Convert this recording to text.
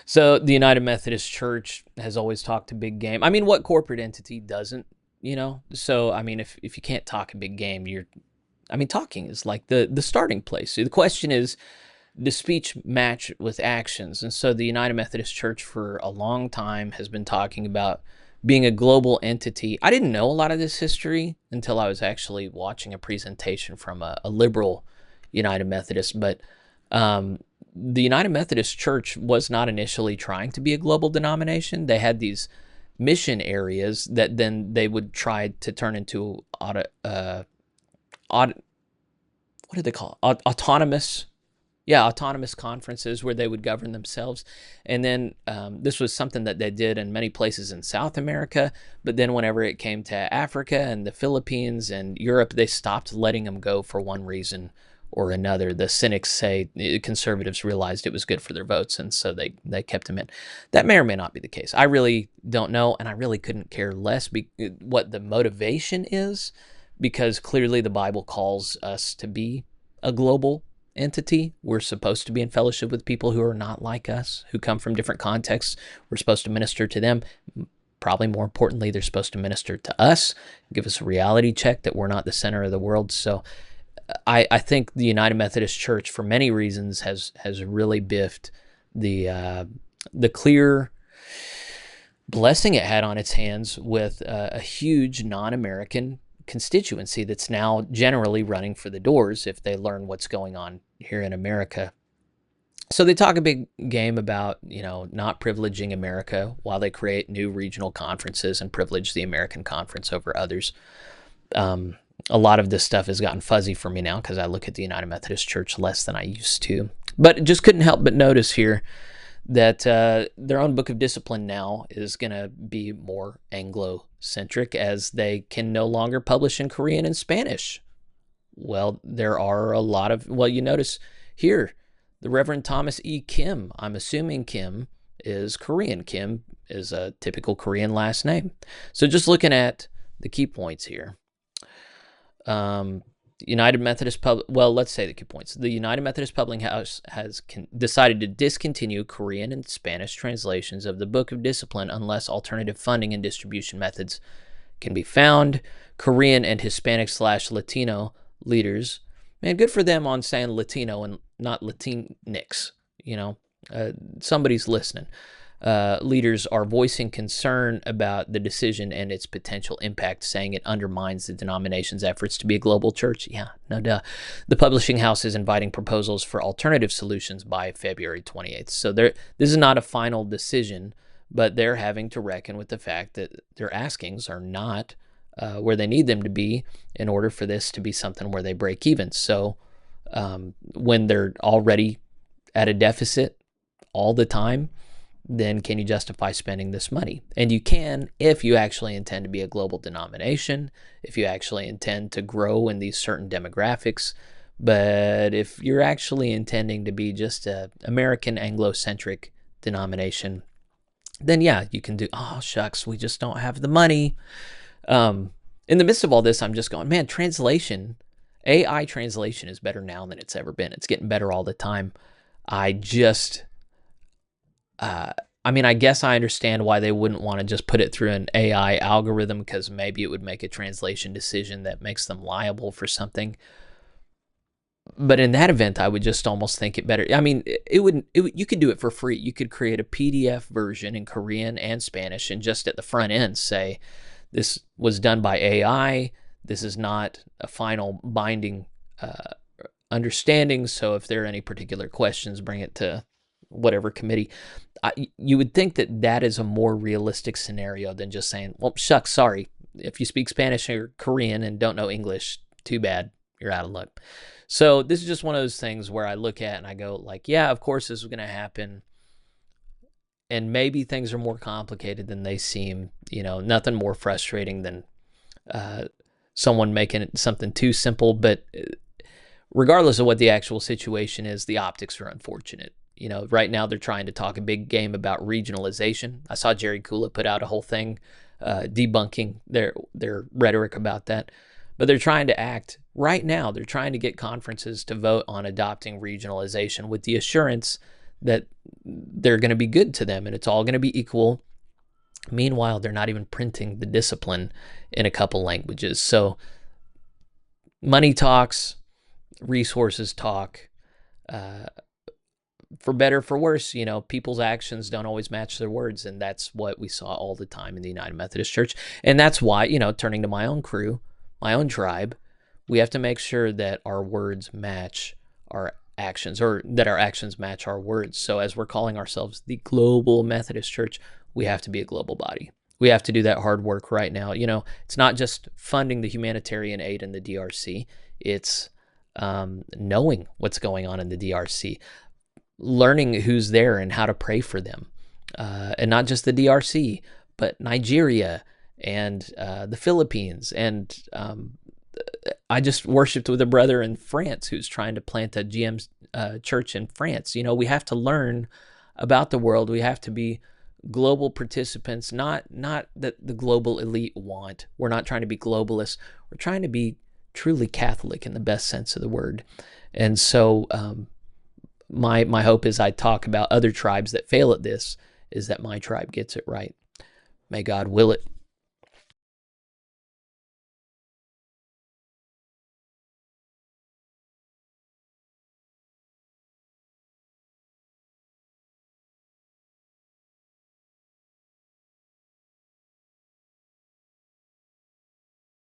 So the United Methodist Church has always talked a big game. I mean, what corporate entity doesn't, So, I mean, if you can't talk a big game, talking is like the starting place. So the question is, does speech match with actions? And so the United Methodist Church for a long time has been talking about being a global entity. I didn't know a lot of this history until I was actually watching a presentation from a liberal United Methodist, but the United Methodist Church was not initially trying to be a global denomination. They had these mission areas that then they would try to turn into what did they call it? Autonomous conferences where they would govern themselves. And then this was something that they did in many places in South America. But then whenever it came to Africa and the Philippines and Europe, they stopped letting them go for one reason or another. The cynics say conservatives realized it was good for their votes, and so they kept them in. That may or may not be the case. I really don't know, and I really couldn't care less what the motivation is, because clearly the Bible calls us to be a global entity. We're supposed to be in fellowship with people who are not like us, who come from different contexts. We're supposed to minister to them. Probably more importantly, they're supposed to minister to us, give us a reality check that we're not the center of the world. So I think the United Methodist Church, for many reasons, has really biffed the clear blessing it had on its hands with a huge non-American constituency that's now generally running for the doors if they learn what's going on here in America. So they talk a big game about, not privileging America while they create new regional conferences and privilege the American conference over others. A lot of this stuff has gotten fuzzy for me now because I look at the United Methodist Church less than I used to. But just couldn't help but notice here that their own book of discipline now is going to be more Anglo-centric, as they can no longer publish in Korean and Spanish. Well, there are a lot of, you notice here, the Reverend Thomas E. Kim, I'm assuming Kim is Korean. Kim is a typical Korean last name. So just looking at the key points here. United Methodist let's say the key points. The United Methodist Publishing House has decided to discontinue Korean and Spanish translations of the Book of Discipline unless alternative funding and distribution methods can be found. Korean and Hispanic/Latino leaders, man, good for them on saying Latino and not Latinx. Somebody's listening. Leaders are voicing concern about the decision and its potential impact, saying it undermines the denomination's efforts to be a global church. Yeah, no duh. The publishing house is inviting proposals for alternative solutions by February 28th. So this is not a final decision, but they're having to reckon with the fact that their askings are not where they need them to be in order for this to be something where they break even. So when they're already at a deficit all the time, then can you justify spending this money? And you can if you actually intend to be a global denomination, if you actually intend to grow in these certain demographics. But if you're actually intending to be just an American Anglo-centric denomination, then yeah, you can do, oh shucks, we just don't have the money. In the midst of all this, I'm just going, man, AI translation is better now than it's ever been. It's getting better all the time. I guess I understand why they wouldn't want to just put it through an AI algorithm, because maybe it would make a translation decision that makes them liable for something. But in that event, I would just almost think it better. I mean, you could do it for free. You could create a PDF version in Korean and Spanish and just at the front end say, this was done by AI. This is not a final binding understanding. So if there are any particular questions, bring it to whatever committee. You would think that is a more realistic scenario than just saying, well, shucks, sorry. If you speak Spanish or Korean and don't know English, too bad, you're out of luck. So this is just one of those things where I look at and I go like, yeah, of course this is going to happen. And maybe things are more complicated than they seem. Nothing more frustrating than someone making it something too simple. But regardless of what the actual situation is, the optics are unfortunate. Right now they're trying to talk a big game about regionalization. I saw Jerry Kula put out a whole thing debunking their rhetoric about that. But they're trying to get conferences to vote on adopting regionalization with the assurance that they're going to be good to them and it's all going to be equal. Meanwhile, they're not even printing the discipline in a couple languages. So money talks, resources talk. For better, for worse, people's actions don't always match their words. And that's what we saw all the time in the United Methodist Church. And that's why, turning to my own crew, my own tribe, we have to make sure that our words match our actions, or that our actions match our words. So as we're calling ourselves the Global Methodist Church, we have to be a global body. We have to do that hard work right now. It's not just funding the humanitarian aid in the DRC. It's knowing what's going on in the DRC, learning who's there and how to pray for them. And not just the DRC, but Nigeria and the Philippines. And I just worshiped with a brother in France who's trying to plant a GM church in France. We have to learn about the world. We have to be global participants, not that the global elite want. We're not trying to be globalists. We're trying to be truly Catholic in the best sense of the word. And so my hope as I talk about other tribes that fail at this is that my tribe gets it right. May God will it.